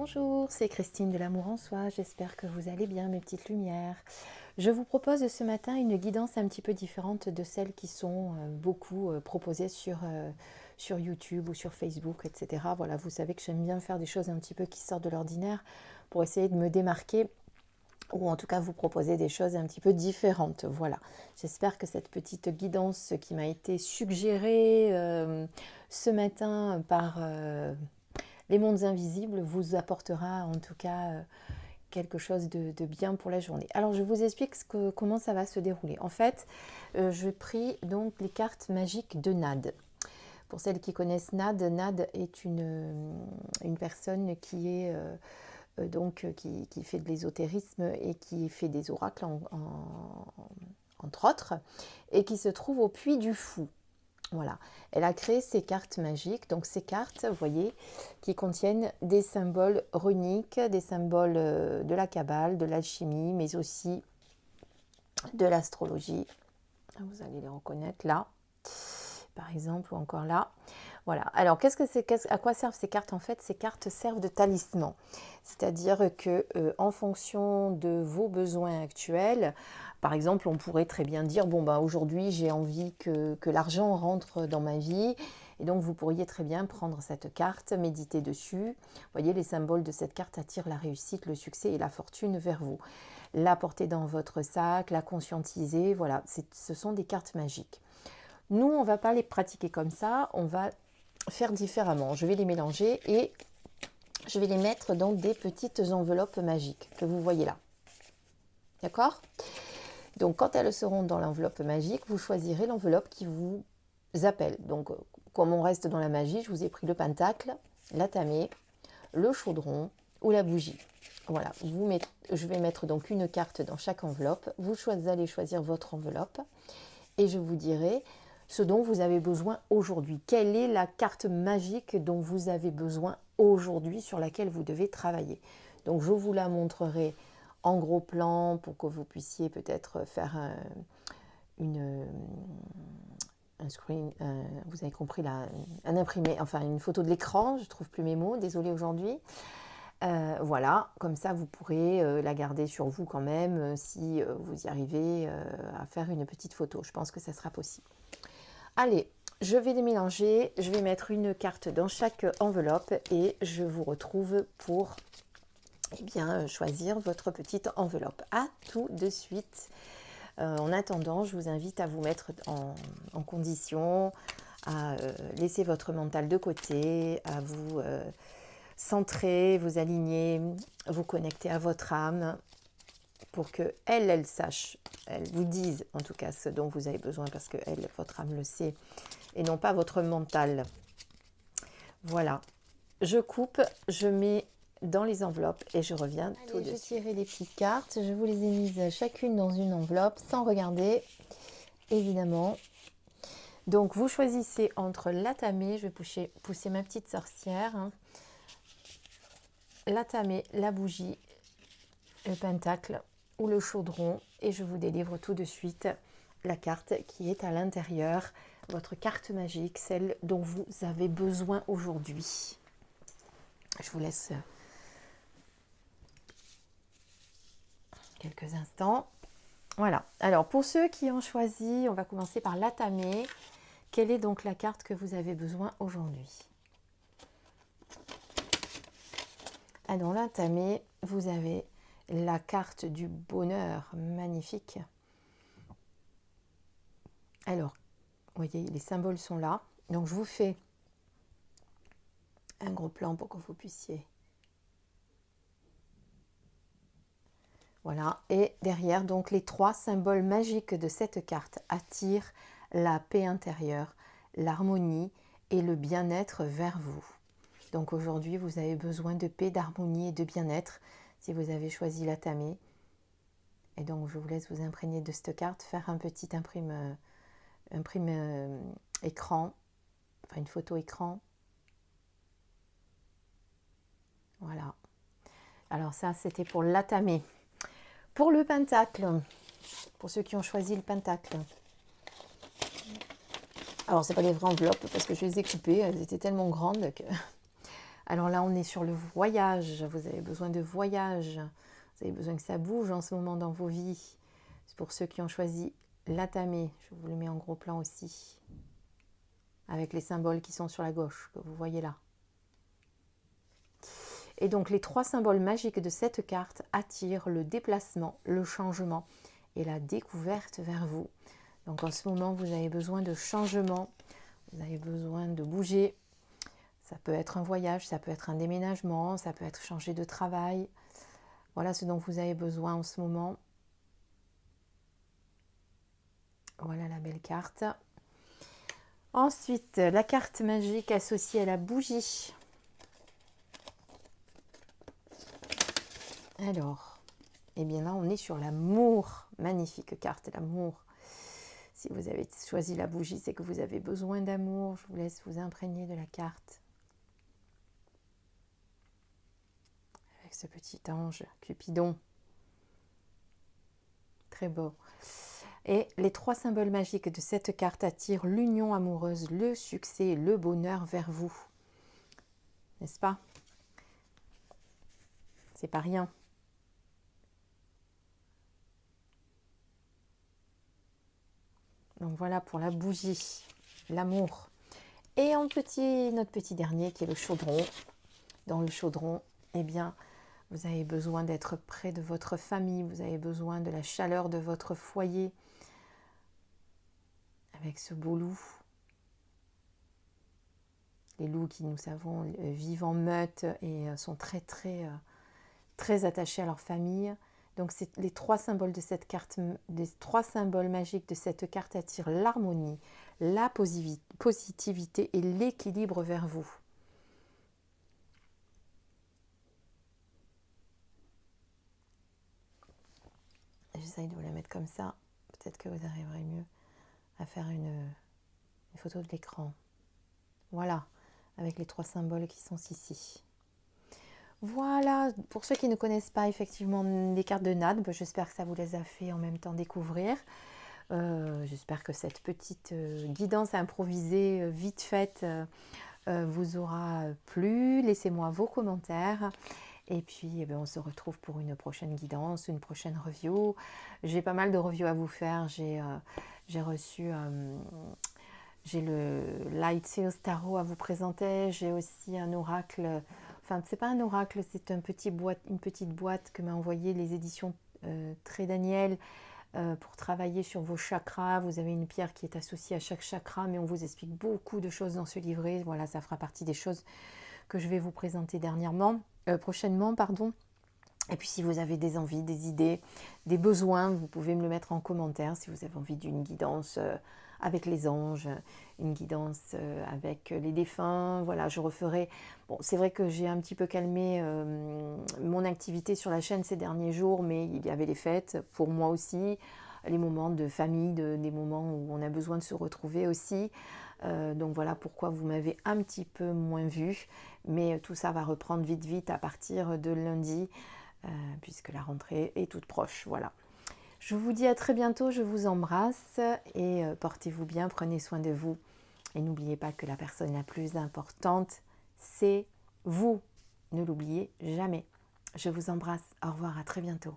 Bonjour, c'est Christine de l'Amour en Soi, j'espère que vous allez bien mes petites lumières. Je vous propose ce matin une guidance un petit peu différente de celles qui sont beaucoup proposées sur YouTube ou sur Facebook, etc. Voilà, vous savez que j'aime bien faire des choses un petit peu qui sortent de l'ordinaire pour essayer de me démarquer ou en tout cas vous proposer des choses un petit peu différentes. Voilà, j'espère que cette petite guidance qui m'a été suggérée ce matin par les mondes invisibles vous apportera en tout cas quelque chose de bien pour la journée. Alors je vous explique comment ça va se dérouler. En fait, je pris donc les cartes magiques de Nad. Pour celles qui connaissent Nad, Nad est une personne qui est qui fait de l'ésotérisme et qui fait des oracles entre autres, et qui se trouve au Puy du Fou. Voilà, elle a créé ces cartes magiques, donc ces cartes, vous voyez, qui contiennent des symboles runiques, des symboles de la Kabbale, de l'alchimie, mais aussi de l'astrologie. Vous allez les reconnaître là, par exemple, ou encore là. Voilà, alors à quoi servent ces cartes? En fait, ces cartes servent de talisman, c'est-à-dire que en fonction de vos besoins actuels, par exemple, on pourrait très bien dire, bon, bah, aujourd'hui, j'ai envie que l'argent rentre dans ma vie. Et donc, vous pourriez très bien prendre cette carte, méditer dessus. Vous voyez, les symboles de cette carte attirent la réussite, le succès et la fortune vers vous. La porter dans votre sac, la conscientiser, voilà, ce sont des cartes magiques. Nous, on ne va pas les pratiquer comme ça, on va faire différemment. Je vais les mélanger et je vais les mettre dans des petites enveloppes magiques que vous voyez là. D'accord ? Donc, quand elles seront dans l'enveloppe magique, vous choisirez l'enveloppe qui vous appelle. Donc, comme on reste dans la magie, je vous ai pris le pentacle, la tamée, le chaudron ou la bougie. Voilà, je vais mettre donc une carte dans chaque enveloppe. Vous allez choisir votre enveloppe et je vous dirai ce dont vous avez besoin aujourd'hui. Quelle est la carte magique dont vous avez besoin aujourd'hui, sur laquelle vous devez travailler? Donc, je vous la montrerai en gros plan pour que vous puissiez peut-être faire un screen, vous avez compris là, un imprimé, enfin une photo de l'écran, je ne trouve plus mes mots, désolée aujourd'hui. Voilà, comme ça vous pourrez la garder sur vous quand même si vous y arrivez à faire une petite photo. Je pense que ça sera possible. Allez, je vais les mélanger, je vais mettre une carte dans chaque enveloppe et je vous retrouve pour choisir votre petite enveloppe. À tout de suite. En attendant, je vous invite à vous mettre en condition, à laisser votre mental de côté, à vous centrer, vous aligner, vous connecter à votre âme pour que elle sache, elle vous dise en tout cas ce dont vous avez besoin parce que votre âme le sait et non pas votre mental. Voilà, je coupe, je mets dans les enveloppes et je reviens tout de suite. J'ai tiré les petites cartes, je vous les ai mises chacune dans une enveloppe sans regarder, évidemment. Donc vous choisissez entre la tamée, je vais pousser ma petite sorcière, hein, la tamée, la bougie, le pentacle ou le chaudron et je vous délivre tout de suite la carte qui est à l'intérieur, votre carte magique, celle dont vous avez besoin aujourd'hui. Je vous laisse quelques instants. Voilà. Alors, pour ceux qui ont choisi, on va commencer par la tamée. Quelle est donc la carte que vous avez besoin aujourd'hui? Alors, la tamée, vous avez la carte du bonheur. Magnifique. Alors, vous voyez, les symboles sont là. Donc, je vous fais un gros plan pour que vous puissiez. Voilà, et derrière, donc les trois symboles magiques de cette carte attirent la paix intérieure, l'harmonie et le bien-être vers vous. Donc aujourd'hui, vous avez besoin de paix, d'harmonie et de bien-être si vous avez choisi la tamée. Et donc, je vous laisse vous imprégner de cette carte, faire un petit imprime écran, enfin une photo écran. Voilà. Alors ça, c'était pour la tamée. Pour le pentacle, pour ceux qui ont choisi le pentacle. Alors, ce n'est pas des vraies enveloppes parce que je les ai coupées, elles étaient tellement grandes que... Alors là, on est sur le voyage. Vous avez besoin de voyage. Vous avez besoin que ça bouge en ce moment dans vos vies. C'est pour ceux qui ont choisi l'atame. Je vous le mets en gros plan aussi. Avec les symboles qui sont sur la gauche, que vous voyez là. Et donc les 3 symboles magiques de cette carte attirent le déplacement, le changement et la découverte vers vous. Donc en ce moment, vous avez besoin de changement, vous avez besoin de bouger. Ça peut être un voyage, ça peut être un déménagement, ça peut être changer de travail. Voilà ce dont vous avez besoin en ce moment. Voilà la belle carte. Ensuite, la carte magique associée à la bougie. Alors, eh bien là, on est sur l'amour. Magnifique carte, l'amour. Si vous avez choisi la bougie, c'est que vous avez besoin d'amour. Je vous laisse vous imprégner de la carte. Avec ce petit ange, Cupidon. Très beau. Et les 3 symboles magiques de cette carte attirent l'union amoureuse, le succès et le bonheur vers vous. N'est-ce pas? C'est pas rien. Donc voilà pour la bougie, l'amour. Et notre petit dernier qui est le chaudron. Dans le chaudron, eh bien, vous avez besoin d'être près de votre famille, vous avez besoin de la chaleur de votre foyer. Avec ce beau loup. Les loups qui, nous savons, vivent en meute et sont très attachés à leur famille. Donc c'est les 3 symboles de cette carte, les 3 symboles magiques de cette carte attirent l'harmonie, la positivité et l'équilibre vers vous. J'essaye de vous la mettre comme ça. Peut-être que vous arriverez mieux à faire une photo de l'écran. Voilà, avec les 3 symboles qui sont ici. Voilà, pour ceux qui ne connaissent pas effectivement les cartes de NAD, j'espère que ça vous les a fait en même temps découvrir. J'espère que cette petite guidance improvisée vite faite vous aura plu. Laissez-moi vos commentaires. Et puis on se retrouve pour une prochaine guidance, une prochaine review. J'ai pas mal de reviews à vous faire. J'ai reçu... j'ai le Light Seals Tarot à vous présenter. J'ai aussi un oracle. Enfin, c'est pas un oracle, c'est une petite boîte que m'a envoyé les éditions Très Daniel pour travailler sur vos chakras. Vous avez une pierre qui est associée à chaque chakra, mais on vous explique beaucoup de choses dans ce livret. Voilà, ça fera partie des choses que je vais vous présenter prochainement, pardon. Et puis si vous avez des envies, des idées, des besoins, vous pouvez me le mettre en commentaire si vous avez envie d'une guidance avec les anges, une guidance avec les défunts. Voilà, je referai. Bon, c'est vrai que j'ai un petit peu calmé mon activité sur la chaîne ces derniers jours, mais il y avait les fêtes pour moi aussi, les moments de famille, des moments où on a besoin de se retrouver aussi. Donc voilà pourquoi vous m'avez un petit peu moins vu, mais tout ça va reprendre vite à partir de lundi. Puisque la rentrée est toute proche. Voilà. Je vous dis à très bientôt, je vous embrasse et portez-vous bien, prenez soin de vous. Et n'oubliez pas que la personne la plus importante, c'est vous. Ne l'oubliez jamais. Je vous embrasse. Au revoir, à très bientôt.